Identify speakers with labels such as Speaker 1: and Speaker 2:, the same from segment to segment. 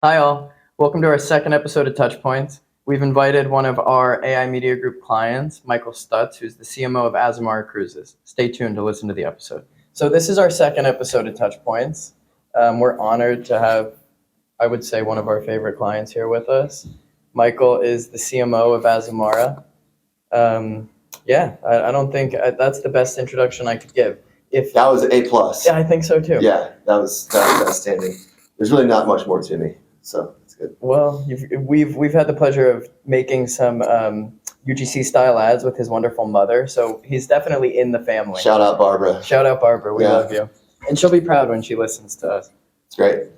Speaker 1: Hi, all. Welcome to our second episode of Touchpoints. We've invited one of our AI Media Group clients, Michael Stutts, who's the CMO of Azamara Cruises. Stay tuned to listen to the episode. So this is our second episode of Touchpoints. We're honored to have, I would say, one of our favorite clients here with us. Michael is the CMO of Azamara. I don't think that's the best introduction I could give.
Speaker 2: That was A plus.
Speaker 1: Yeah, I think so too.
Speaker 2: Yeah, that was outstanding. There's really not much more to me, so it's good.
Speaker 1: Well, we've had the pleasure of making some UGC style ads with his wonderful mother, so he's definitely in the family.
Speaker 2: Shout out Barbara.
Speaker 1: Shout out Barbara, we
Speaker 2: Yeah.
Speaker 1: love you, and she'll be proud when she listens to us.
Speaker 2: It's great.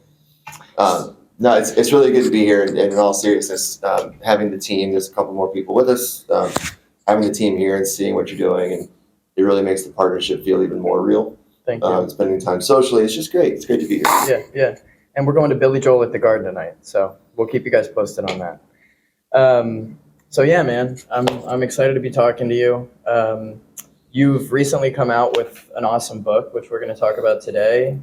Speaker 2: No, it's really good to be here. And in all seriousness, having the team. There's a couple more people with us. Having the team here and seeing what you're doing, and it really makes the partnership feel even more real.
Speaker 1: Thank you.
Speaker 2: Spending time socially, it's just great. It's great to be here.
Speaker 1: Yeah. And we're going to Billy Joel at the Garden tonight, so we'll keep you guys posted on that. So yeah, man, I'm excited to be talking to you. You've recently come out with an awesome book, which we're going to talk about today.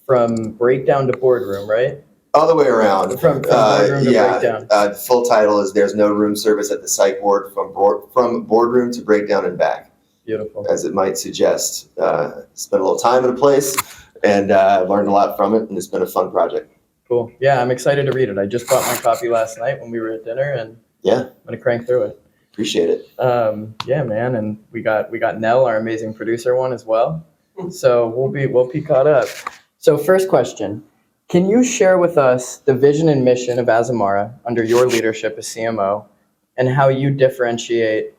Speaker 1: From breakdown to boardroom, right?
Speaker 2: All the way around.
Speaker 1: From boardroom to breakdown.
Speaker 2: The full title is "There's No Room Service at the Psych Ward: From Boardroom to Breakdown and Back."
Speaker 1: Beautiful.
Speaker 2: As it might suggest. Spent a little time in a place and learned a lot from it, and it's been a fun project.
Speaker 1: Cool. Yeah, I'm excited to read it. I just bought my copy last night when we were at dinner, and
Speaker 2: Yeah,
Speaker 1: I'm gonna crank through it.
Speaker 2: appreciate it.
Speaker 1: Yeah, man, and we got Nell, our amazing producer, one as well. So we'll be caught up. So first question. Can you share with us the vision and mission of Azamara under your leadership as CMO and how you differentiate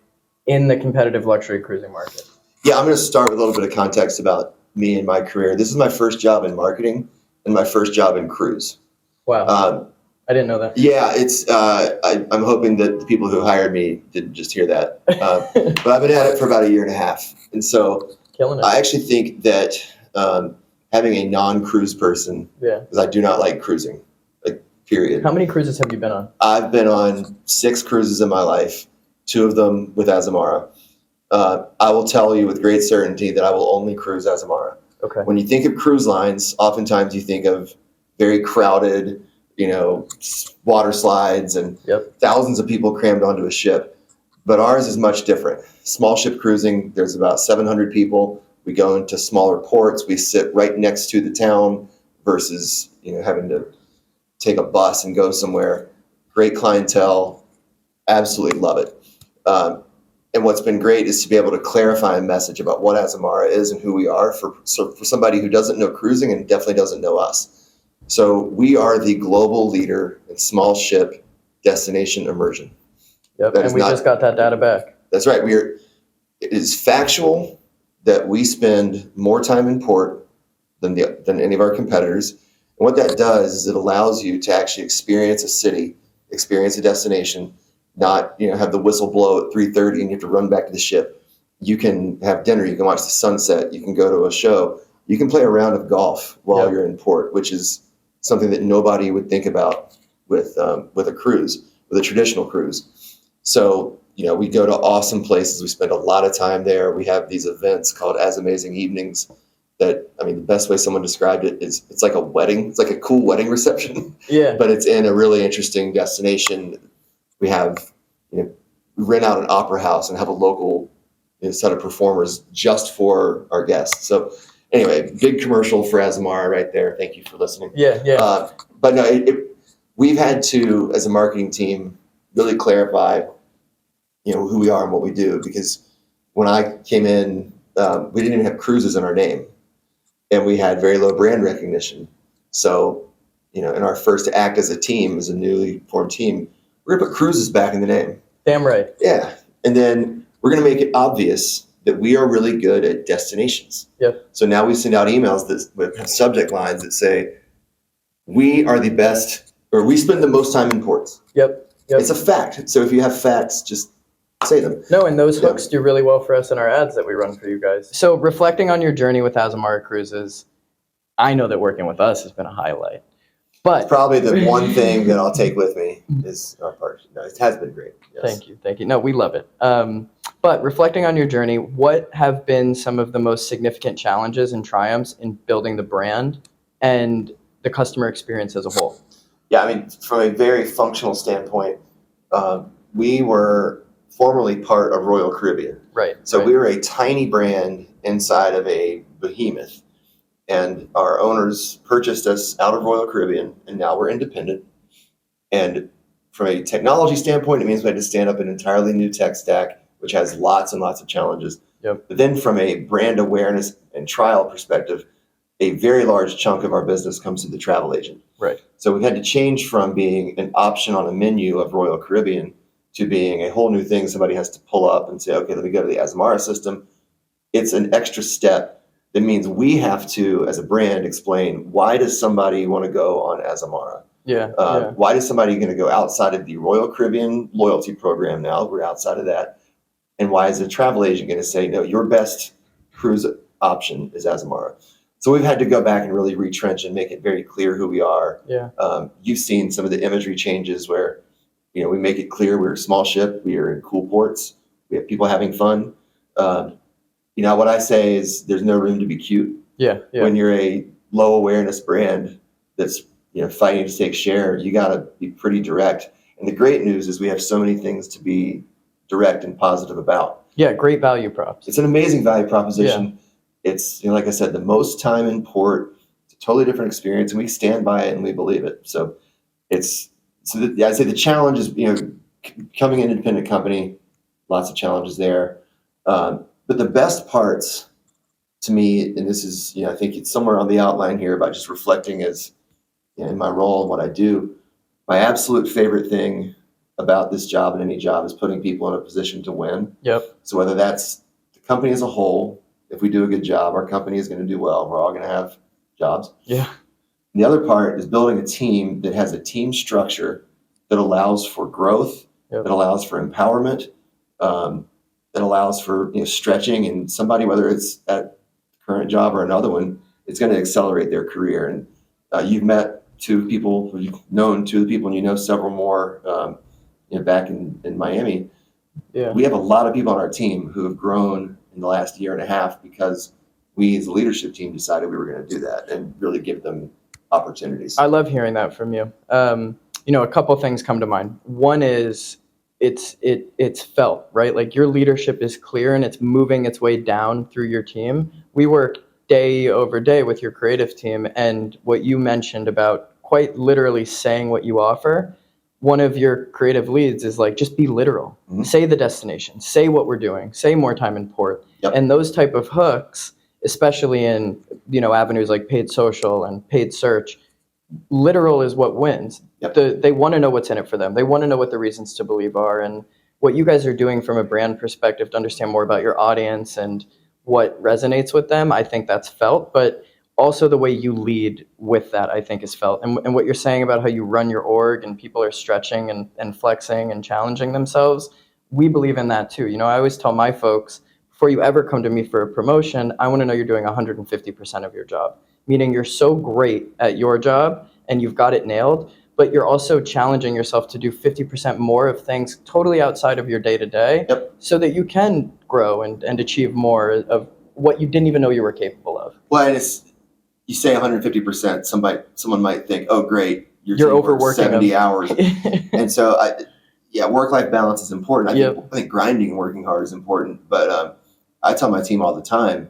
Speaker 1: in the competitive luxury cruising market?
Speaker 2: Yeah, I'm going to start with a little bit of context about me and my career. This is my first job in marketing and my first job in cruise.
Speaker 1: Wow. I didn't know that.
Speaker 2: Yeah, it's. I'm hoping that the people who hired me didn't just hear that. But I've been at it for about a year and a half. And so
Speaker 1: Killing it.
Speaker 2: I actually think that having a non-cruise person, because I do not like cruising, like, period.
Speaker 1: How many cruises have you been on?
Speaker 2: I've been on 6 cruises in my life, 2 of them with Azamara. I will tell you with great certainty that I will only cruise Azamara.
Speaker 1: Okay.
Speaker 2: When you think of cruise lines, oftentimes you think of very crowded, water slides and thousands of people crammed onto a ship. But ours is much different. Small ship cruising, there's about 700 people. We go into smaller ports. We sit right next to the town versus, having to take a bus and go somewhere. Great clientele. Absolutely love it. And what's been great is to be able to clarify a message about what Azamara is and who we are for somebody who doesn't know cruising and definitely doesn't know us. So we are the global leader in small ship destination immersion.
Speaker 1: Yep, and we just got that data back.
Speaker 2: That's right. It is factual that we spend more time in port than any of our competitors. And what that does is it allows you to actually experience a city, experience a destination, not have the whistle blow at 3:30 and you have to run back to the ship. You can have dinner, you can watch the sunset, you can go to a show, you can play a round of golf while you're in port, which is something that nobody would think about with a cruise, with a traditional cruise. So we go to awesome places. We spend a lot of time there. We have these events called As Amazing Evenings that, the best way someone described it is it's like a wedding. It's like a cool wedding reception.
Speaker 1: Yeah.
Speaker 2: But it's in a really interesting destination. We have, we rent out an opera house and have a local set of performers just for our guests. So anyway, big commercial for Azamara right there. Thank you for listening.
Speaker 1: Yeah.
Speaker 2: But no, we've had to, as a marketing team, really clarify who we are and what we do, because when I came in, we didn't even have cruises in our name, and we had very low brand recognition. So, in our first act as a team, as a newly formed team, we're gonna put cruises back in the name.
Speaker 1: Damn right.
Speaker 2: Yeah, and then we're gonna make it obvious that we are really good at destinations.
Speaker 1: Yep.
Speaker 2: So now we send out emails that have subject lines that say, "We are the best," or "We spend the most time in ports."
Speaker 1: Yep.
Speaker 2: It's a fact. So if you have facts, just say them.
Speaker 1: No, and those hooks do really well for us in our ads that we run for you guys. So reflecting on your journey with Azamara Cruises, I know that working with us has been a highlight. But
Speaker 2: probably the one thing that I'll take with me is our partnership. No, it has been great. Yes.
Speaker 1: Thank you. No, we love it. But reflecting on your journey, what have been some of the most significant challenges and triumphs in building the brand and the customer experience as a whole?
Speaker 2: Yeah, I mean, from a very functional standpoint, we were formerly part of Royal Caribbean.
Speaker 1: Right.
Speaker 2: So
Speaker 1: right.
Speaker 2: we were a tiny brand inside of a behemoth. And our owners purchased us out of Royal Caribbean, and now we're independent. And from a technology standpoint, it means we had to stand up an entirely new tech stack, which has lots and lots of challenges.
Speaker 1: Yep.
Speaker 2: But then from a brand awareness and trial perspective, a very large chunk of our business comes to the travel agent.
Speaker 1: Right.
Speaker 2: So we've had to change from being an option on a menu of Royal Caribbean to being a whole new thing somebody has to pull up and say, okay, let me go to the Azamara system. It's an extra step that means we have to, as a brand, explain why does somebody want to go on Azamara?
Speaker 1: Yeah.
Speaker 2: Why is somebody going to go outside of the Royal Caribbean loyalty program now? We're outside of that. And why is a travel agent going to say, no, your best cruise option is Azamara? So we've had to go back and really retrench and make it very clear who we are.
Speaker 1: Yeah.
Speaker 2: You've seen some of the imagery changes where, we make it clear we're a small ship, we are in cool ports, we have people having fun. What I say is there's no room to be cute.
Speaker 1: Yeah.
Speaker 2: When you're a low awareness brand that's fighting to take share, you got to be pretty direct. And the great news is we have so many things to be direct and positive about.
Speaker 1: Yeah, great value props.
Speaker 2: It's an amazing value proposition. Yeah. It's like I said, the most time in port. It's a totally different experience, and we stand by it and we believe it. So I'd say the challenge is becoming an independent company. Lots of challenges there, but the best parts to me, and this is I think it's somewhere on the outline here by just reflecting as in my role and what I do. My absolute favorite thing about this job and any job is putting people in a position to win.
Speaker 1: Yep.
Speaker 2: So whether that's the company as a whole, if we do a good job, our company is going to do well. We're all going to have jobs.
Speaker 1: Yeah.
Speaker 2: And the other part is building a team that has a team structure that allows for growth,
Speaker 1: Yep.
Speaker 2: that allows for empowerment, that allows for stretching, and somebody, whether it's at the current job or another one, it's going to accelerate their career. And you've met two people, you've known two of the people, and you know several more back in Miami.
Speaker 1: Yeah.
Speaker 2: We have a lot of people on our team who have grown in the last year and a half because we as a leadership team decided we were going to do that and really give them opportunities.
Speaker 1: I love hearing that from you. A couple things come to mind. One is it's felt, right? Like your leadership is clear and it's moving its way down through your team. We work day over day with your creative team, and what you mentioned about quite literally saying what you offer, one of your creative leads is like, just be literal. Mm-hmm. Say the destination, say what we're doing, say more time in port.
Speaker 2: Yep.
Speaker 1: And those type of hooks, especially in avenues like paid social and paid search, literal is what wins.
Speaker 2: Yep.
Speaker 1: They want to know what's in it for them. They want to know what the reasons to believe are, and what you guys are doing from a brand perspective to understand more about your audience and what resonates with them, I think that's felt, but also the way you lead with that, I think, is felt. And what you're saying about how you run your org and people are stretching and flexing and challenging themselves, we believe in that too. I always tell my folks, before you ever come to me for a promotion, I want to know you're doing 150% of your job, meaning you're so great at your job and you've got it nailed, but you're also challenging yourself to do 50% more of things totally outside of your day-to-day.
Speaker 2: Yep.
Speaker 1: So that you can grow and achieve more of what you didn't even know you were capable of.
Speaker 2: Well, and you say 150%, someone might think, oh, great,
Speaker 1: you're overworking
Speaker 2: 70 hours. And so, work-life balance is important. I think grinding and working hard is important. But I tell my team all the time,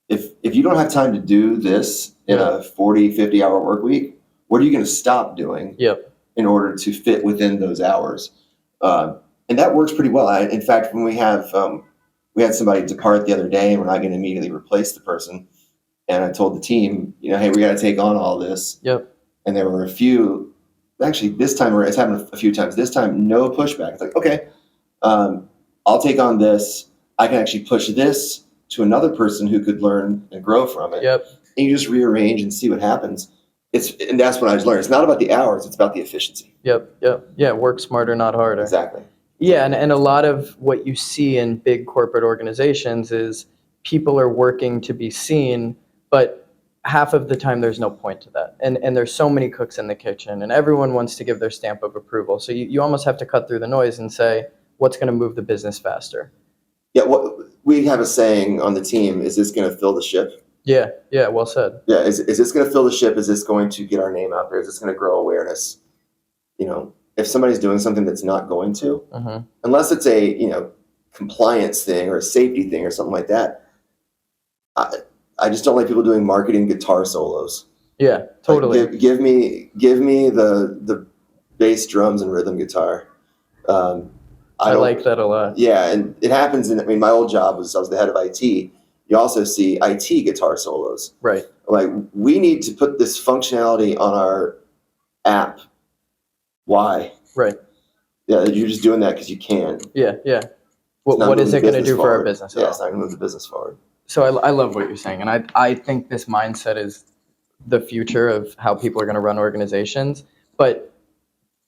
Speaker 2: if you don't have time to do this in a 40, 50-hour work week, what are you going to stop doing in order to fit within those hours? And that works pretty well. In fact, when we had somebody depart the other day, and we're not going to immediately replace the person, and I told the team, hey, we got to take on all this.
Speaker 1: Yep.
Speaker 2: And there were a few, actually this time, it's happened a few times, this time, no pushback. It's like, okay, I'll take on this. I can actually push this to another person who could learn and grow from it.
Speaker 1: Yep.
Speaker 2: And you just rearrange and see what happens. And that's what I just learned. It's not about the hours, it's about the efficiency.
Speaker 1: Yep. Yeah, work smarter, not harder.
Speaker 2: Exactly.
Speaker 1: Yeah, and a lot of what you see in big corporate organizations is people are working to be seen, but half of the time there's no point to that. And there's so many cooks in the kitchen, and everyone wants to give their stamp of approval. So you almost have to cut through the noise and say, what's going to move the business faster?
Speaker 2: Yeah, we have a saying on the team, is this going to fill the ship?
Speaker 1: Yeah, well said.
Speaker 2: Yeah, is this going to fill the ship? Is this going to get our name out there? Is this going to grow awareness? if somebody's doing something that's not going to, unless it's a compliance thing or a safety thing or something like that, I just don't like people doing marketing guitar solos.
Speaker 1: Yeah, totally.
Speaker 2: Like, give me the bass, drums, and rhythm guitar.
Speaker 1: I like that a lot.
Speaker 2: Yeah, and it happens my old job I was the head of IT. You also see IT guitar solos.
Speaker 1: Right.
Speaker 2: Like, we need to put this functionality on our app. Why?
Speaker 1: Right.
Speaker 2: Yeah, you're just doing that because you can.
Speaker 1: Yeah. What is it going to do for our business?
Speaker 2: Yeah, it's not going to move the business forward.
Speaker 1: So I love what you're saying, and I think this mindset is the future of how people are going to run organizations. But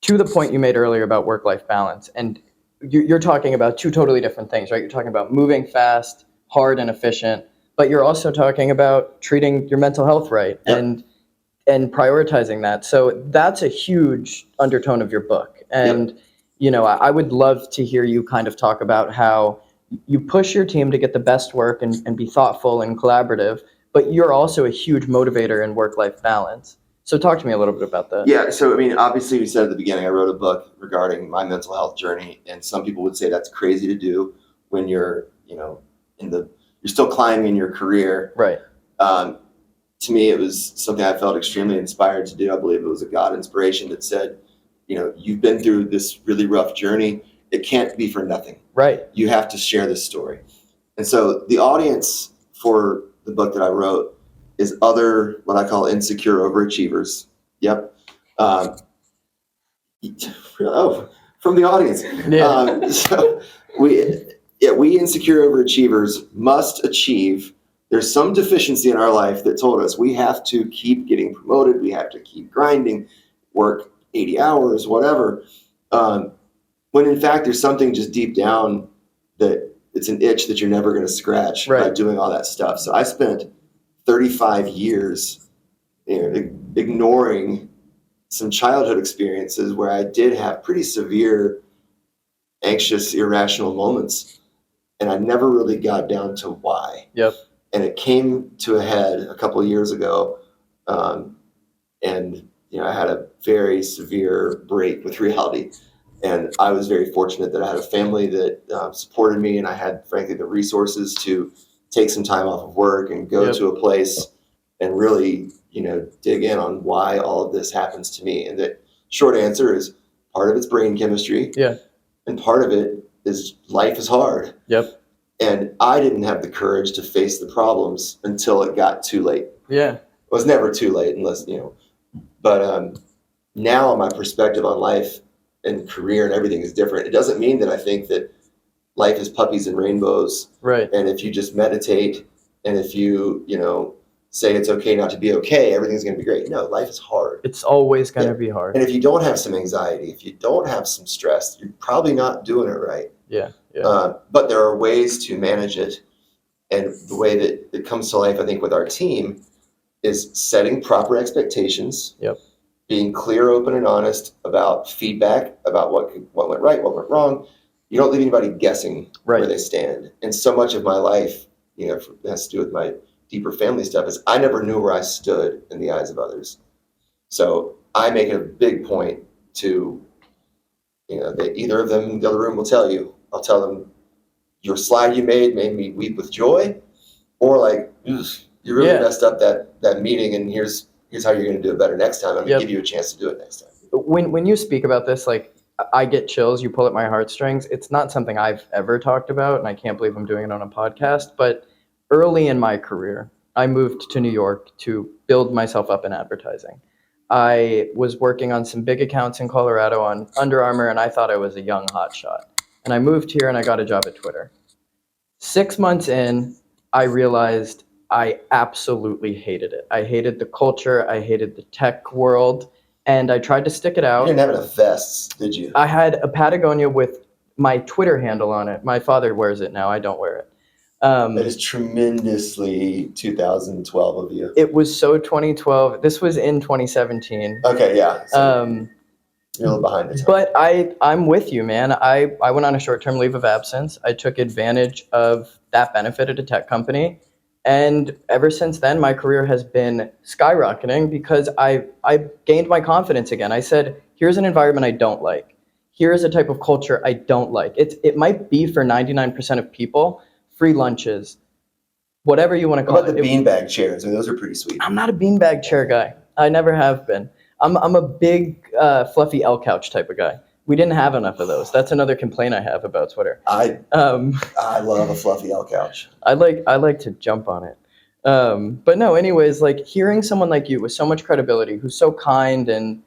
Speaker 1: to the point you made earlier about work-life balance, and you're talking about two totally different things, right? You're talking about moving fast, hard, and efficient, but you're also talking about treating your mental health right.
Speaker 2: Yep.
Speaker 1: and prioritizing that. So that's a huge undertone of your book. And I would love to hear you kind of talk about how you push your team to get the best work and be thoughtful and collaborative, but you're also a huge motivator in work-life balance. So talk to me a little bit about that.
Speaker 2: Yeah, so obviously we said at the beginning, I wrote a book regarding my mental health journey, and some people would say that's crazy to do when you're, you're still climbing in your career.
Speaker 1: Right.
Speaker 2: To me, it was something I felt extremely inspired to do. I believe it was a God inspiration that said, you've been through this really rough journey. It can't be for nothing.
Speaker 1: Right.
Speaker 2: You have to share this story. And so the audience for the book that I wrote is other, what I call insecure overachievers. Yep. From the audience.
Speaker 1: Yeah.
Speaker 2: So we insecure overachievers must achieve. There's some deficiency in our life that told us we have to keep getting promoted. We have to keep grinding, work 80 hours, whatever. When in fact, there's something just deep down that it's an itch that you're never going to scratch by doing all that stuff. So I spent 35 years ignoring some childhood experiences where I did have pretty severe, anxious, irrational moments. And I never really got down to why.
Speaker 1: Yep.
Speaker 2: And it came to a head a couple of years ago. And I had a very severe break with reality. And I was very fortunate that I had a family that supported me, and I had, frankly, the resources to take some time off of work and go to a place and really, dig in on why all of this happens to me. And the short answer is part of it's brain chemistry.
Speaker 1: Yeah.
Speaker 2: And part of it is life is hard.
Speaker 1: Yep.
Speaker 2: And I didn't have the courage to face the problems until it got too late.
Speaker 1: Yeah.
Speaker 2: It was never too late unless, but now my perspective on life and career and everything is different. It doesn't mean that I think that life is puppies and rainbows.
Speaker 1: Right.
Speaker 2: And if you just meditate and if you, say it's okay not to be okay, everything's going to be great. No, life is hard.
Speaker 1: It's always going to be hard.
Speaker 2: And if you don't have some anxiety, if you don't have some stress, you're probably not doing it right.
Speaker 1: Yeah.
Speaker 2: But there are ways to manage it. And the way that it comes to life, I think, with our team is setting proper expectations.
Speaker 1: Yep.
Speaker 2: Being clear, open, and honest about feedback, about what went right, what went wrong. You don't leave anybody guessing where they stand. And so much of my life, has to do with my deeper family stuff, is I never knew where I stood in the eyes of others. So I make it a big point to, that either of them in the other room will tell you. I'll tell them, your slide you made me weep with joy, or like, you really messed up that meeting, and here's how you're going to do it better next time. I'm going to give you a chance to do it next time.
Speaker 1: When you speak about this, like, I get chills. You pull at my heartstrings. It's not something I've ever talked about, and I can't believe I'm doing it on a podcast. But early in my career, I moved to New York to build myself up in advertising. I was working on some big accounts in Colorado on Under Armour, and I thought I was a young hotshot. And I moved here, and I got a job at Twitter. 6 months in, I realized I absolutely hated it. I hated the culture. I hated the tech world. And I tried to stick it out.
Speaker 2: You didn't have enough vests, did you?
Speaker 1: I had a Patagonia with my Twitter handle on it. My father wears it now. I don't wear it.
Speaker 2: That is tremendously 2012 of you.
Speaker 1: It was so 2012. This was in 2017.
Speaker 2: Okay, yeah. So you're a little behind the time.
Speaker 1: But I'm with you, man. I went on a short-term leave of absence. I took advantage of that benefit at a tech company. And ever since then, my career has been skyrocketing because I gained my confidence again. I said, here's an environment I don't like. Here is a type of culture I don't like. It might be for 99% of people, free lunches, whatever you want to
Speaker 2: How
Speaker 1: call
Speaker 2: about
Speaker 1: it.
Speaker 2: the beanbag chairs? I mean, those are pretty sweet.
Speaker 1: I'm not a beanbag chair guy. I never have been. I'm a big fluffy L couch type of guy. We didn't have enough of those. That's another complaint I have about Twitter.
Speaker 2: I
Speaker 1: Um,
Speaker 2: love a fluffy L couch.
Speaker 1: I like to jump on it. But no, anyways, like hearing someone like you with so much credibility, who's so kind and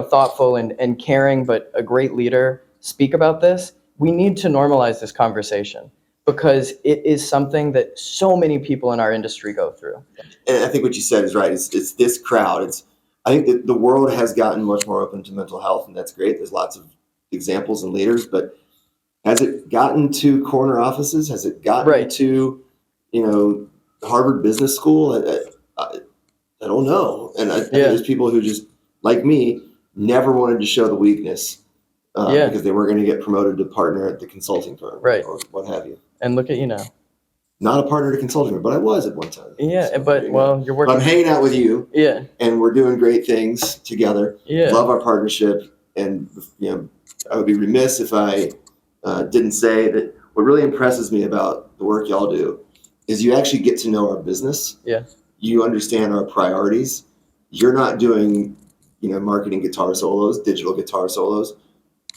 Speaker 1: thoughtful and caring, but a great leader, speak about this. We need to normalize this conversation because it is something that so many people in our industry go through.
Speaker 2: And I think what you said is right. It's this crowd. I think that the world has gotten much more open to mental health, and that's great. There's lots of examples and leaders, but has it gotten to corner offices? Has it gotten
Speaker 1: Right.
Speaker 2: to, Harvard Business School? I don't know. And I think there's people who just, like me, never wanted to show the weakness because they were going to get promoted to partner at the consulting firm,
Speaker 1: Right,
Speaker 2: or what have you.
Speaker 1: and look at you now.
Speaker 2: Not a partner at a consulting firm, but I was at one time.
Speaker 1: Yeah,
Speaker 2: So,
Speaker 1: but you're working.
Speaker 2: But I'm hanging out with you.
Speaker 1: Yeah,
Speaker 2: And we're doing great things together.
Speaker 1: yeah.
Speaker 2: Love our partnership, and I would be remiss if I didn't say that what really impresses me about the work y'all do is you actually get to know our business.
Speaker 1: Yeah.
Speaker 2: You understand our priorities. You're not doing marketing guitar solos, digital guitar solos.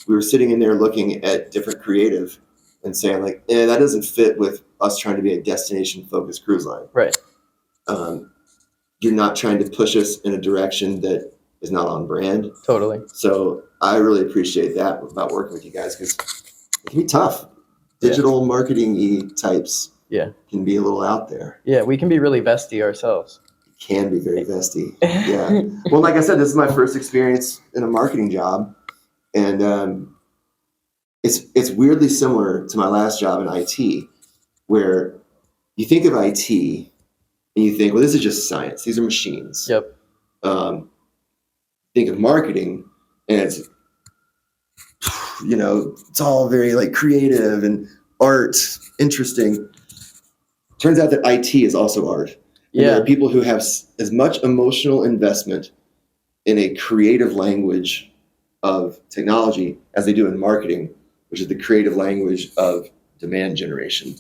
Speaker 2: We were sitting in there looking at different creative and saying like, that doesn't fit with us trying to be a destination focused cruise line.
Speaker 1: Right.
Speaker 2: You're not trying to push us in a direction that is not on brand.
Speaker 1: Totally.
Speaker 2: So I really appreciate that about working with you guys because it can be tough. Digital marketing-y types can be a little out there.
Speaker 1: Yeah, we can be really vesty ourselves.
Speaker 2: Can be very vesty. Yeah. Well, like I said, this is my first experience in a marketing job, and it's weirdly similar to my last job in IT, where you think of IT and you think, well, this is just science. These are machines.
Speaker 1: Yep.
Speaker 2: Think of marketing, and it's it's all very like creative and art, interesting. Turns out that IT is also art. And there are people who have as much emotional investment in a creative language of technology as they do in marketing, which is the creative language of demand generation.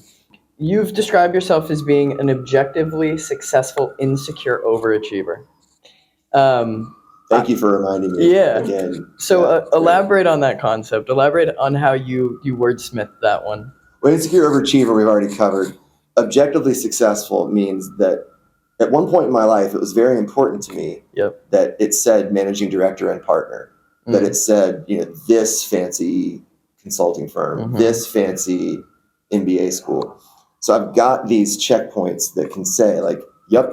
Speaker 1: You've described yourself as being an objectively successful, insecure overachiever.
Speaker 2: Thank you for reminding me again.
Speaker 1: So elaborate on that concept. Elaborate on how you wordsmith that one.
Speaker 2: Well, insecure overachiever we've already covered. Objectively successful means that at one point in my life, it was very important to me that it said managing director and partner, that it said, this fancy consulting firm, this fancy MBA school. So I've got these checkpoints that can say like, yep.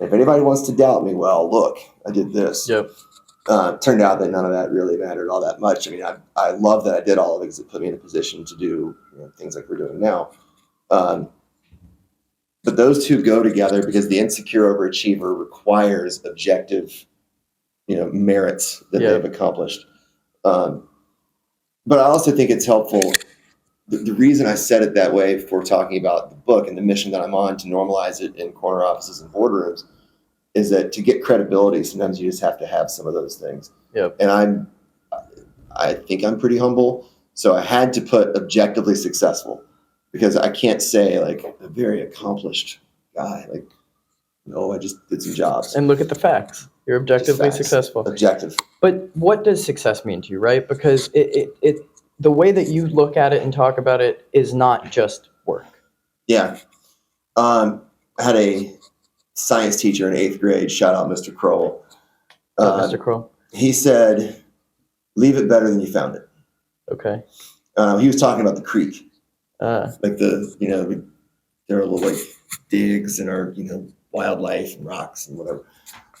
Speaker 2: If anybody wants to doubt me, well, look, I did this. Turned out that none of that really mattered all that much. I mean, I love that I did all of it because it put me in a position to do things like we're doing now. But those two go together because the insecure overachiever requires objective, merits that they've accomplished. But I also think it's helpful. The reason I said it that way for talking about the book and the mission that I'm on to normalize it in corner offices and boardrooms is that to get credibility, sometimes you just have to have some of those things. And I think I'm pretty humble. So I had to put objectively successful because I can't say like a very accomplished guy, like, no, I just did some jobs.
Speaker 1: And look at the facts. You're objectively successful.
Speaker 2: Objective.
Speaker 1: But what does success mean to you, right? Because it the way that you look at it and talk about it is not just work.
Speaker 2: Yeah. I had a science teacher in 8th grade, shout out Mr. Kroll.
Speaker 1: Mr. Kroll.
Speaker 2: He said, leave it better than you found it.
Speaker 1: Okay.
Speaker 2: He was talking about the creek. Like there are little like digs in our, wildlife and rocks and whatever.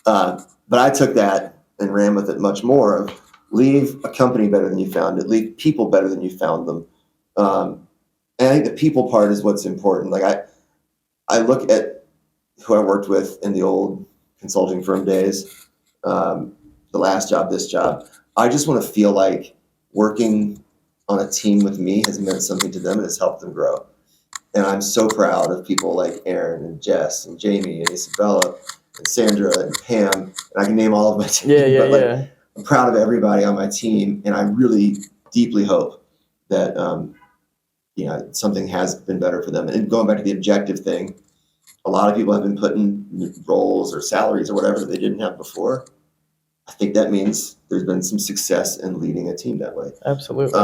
Speaker 2: But I took that and ran with it much more of leave a company better than you found it, leave people better than you found them. And I think the people part is what's important. Like I look at who I worked with in the old consulting firm days, the last job, this job. I just want to feel like working on a team with me has meant something to them and has helped them grow. And I'm so proud of people like Aaron and Jess and Jamie and Isabella and Sandra and Pam. And I can name all of my team. I'm proud of everybody on my team, and I really deeply hope that something has been better for them. And going back to the objective thing, a lot of people have been put in roles or salaries or whatever that they didn't have before. I think that means there's been some success in leading a team that way.
Speaker 1: Absolutely.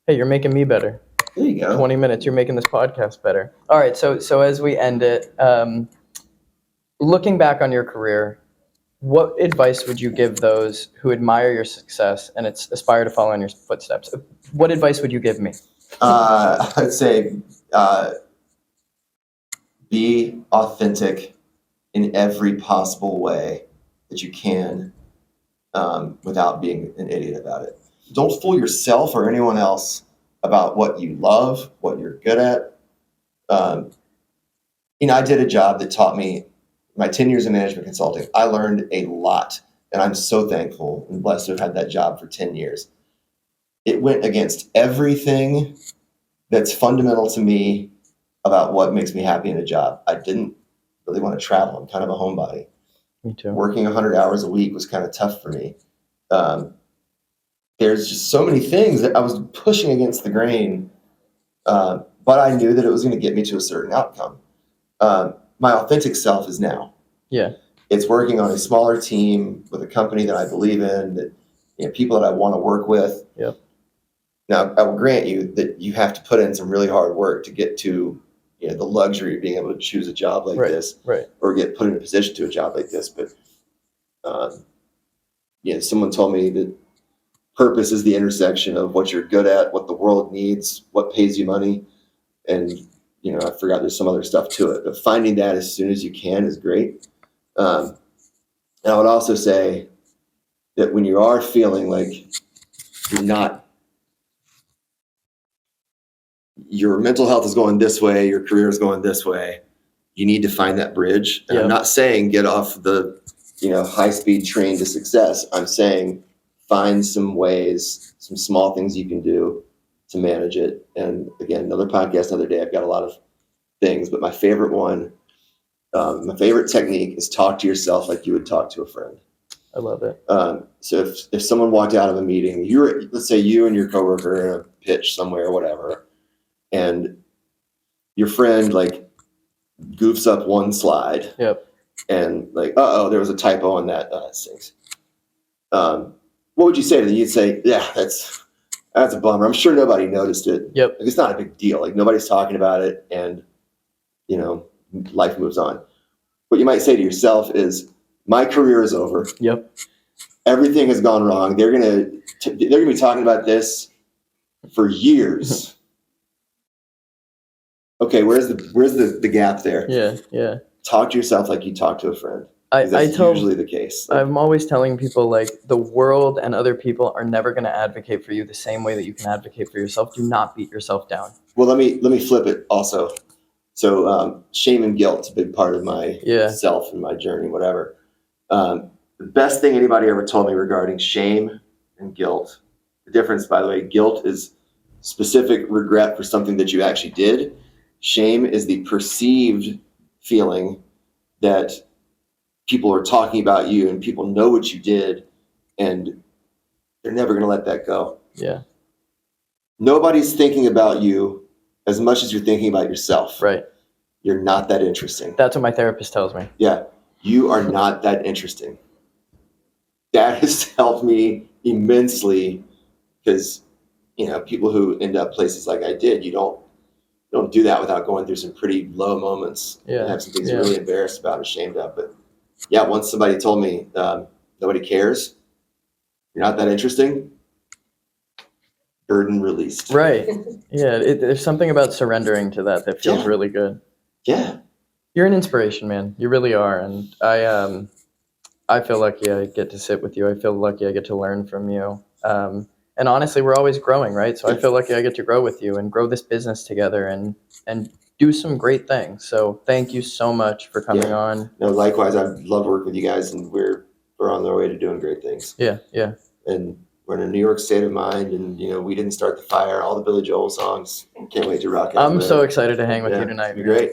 Speaker 1: Hey, you're making me better.
Speaker 2: There you go.
Speaker 1: 20 minutes, you're making this podcast better. All right, so as we end it, looking back on your career, what advice would you give those who admire your success and aspire to follow in your footsteps? What advice would you give me?
Speaker 2: I'd say be authentic in every possible way that you can without being an idiot about it. Don't fool yourself or anyone else about what you love, what you're good at. I did a job that taught me my 10 years of management consulting. I learned a lot, and I'm so thankful and blessed to have had that job for 10 years. It went against everything that's fundamental to me about what makes me happy in a job. I didn't really want to travel. I'm kind of a homebody.
Speaker 1: Me too.
Speaker 2: Working 100 hours a week was kind of tough for me. There's just so many things that I was pushing against the grain, but I knew that it was going to get me to a certain outcome. My authentic self is now.
Speaker 1: Yeah.
Speaker 2: It's working on a smaller team with a company that I believe in, that people that I want to work with.
Speaker 1: Yep.
Speaker 2: Now, I will grant you that you have to put in some really hard work to get to the luxury of being able to choose a job like this, or get put in a position to a job like this. But someone told me that purpose is the intersection of what you're good at, what the world needs, what pays you money, and I forgot there's some other stuff to it. But finding that as soon as you can is great. And I would also say that when you are feeling like your mental health is going this way, your career is going this way, you need to find that bridge. And I'm not saying get off the high-speed train to success. I'm saying find some ways, some small things you can do to manage it. And again, another podcast, another day. I've got a lot of things, but my favorite one, my favorite technique is talk to yourself like you would talk to a friend.
Speaker 1: I love it.
Speaker 2: So if someone walked out of a meeting, let's say you and your coworker are in a pitch somewhere or whatever, and your friend goofs up one slide.
Speaker 1: Yep.
Speaker 2: And there was a typo on that. That stinks. What would you say to them? You'd say, yeah, that's a bummer. I'm sure nobody noticed it.
Speaker 1: Yep.
Speaker 2: It's not a big deal. Nobody's talking about it, and life moves on. What you might say to yourself is, my career is over.
Speaker 1: Yep.
Speaker 2: Everything has gone wrong. They're gonna be talking about this for years. Okay, where's the gap there?
Speaker 1: Yeah.
Speaker 2: Talk to yourself like you talk to a friend. That's usually the case.
Speaker 1: I'm always telling people the world and other people are never going to advocate for you the same way that you can advocate for yourself. Do not beat yourself down.
Speaker 2: Well, let me flip it also. So shame and guilt's a big part of my self and my journey, whatever. The best thing anybody ever told me regarding shame and guilt, the difference, by the way, guilt is specific regret for something that you actually did. Shame is the perceived feeling that people are talking about you and people know what you did, and they're never going to let that go.
Speaker 1: Yeah.
Speaker 2: Nobody's thinking about you as much as you're thinking about yourself.
Speaker 1: Right.
Speaker 2: You're not that interesting.
Speaker 1: That's what my therapist tells me.
Speaker 2: Yeah. You are not that interesting. That has helped me immensely because, people who end up places like I did, you don't do that without going through some pretty low moments.
Speaker 1: Yeah.
Speaker 2: And have some things you're really embarrassed about and ashamed of. But yeah, once somebody told me nobody cares, you're not that interesting, burden released.
Speaker 1: Right. Yeah. There's something about surrendering to that feels really good.
Speaker 2: Yeah.
Speaker 1: You're an inspiration, man. You really are. And I feel lucky I get to sit with you. I feel lucky I get to learn from you. And honestly, we're always growing, right? So I feel lucky I get to grow with you and grow this business together and do some great things. So thank you so much for coming on.
Speaker 2: No, likewise. I love working with you guys, and we're on our way to doing great things.
Speaker 1: Yeah.
Speaker 2: And we're in a New York state of mind, and we didn't start the fire. All the Billy Joel songs. Can't wait to rock it.
Speaker 1: I'm so excited to hang with you tonight.
Speaker 2: It'll be great.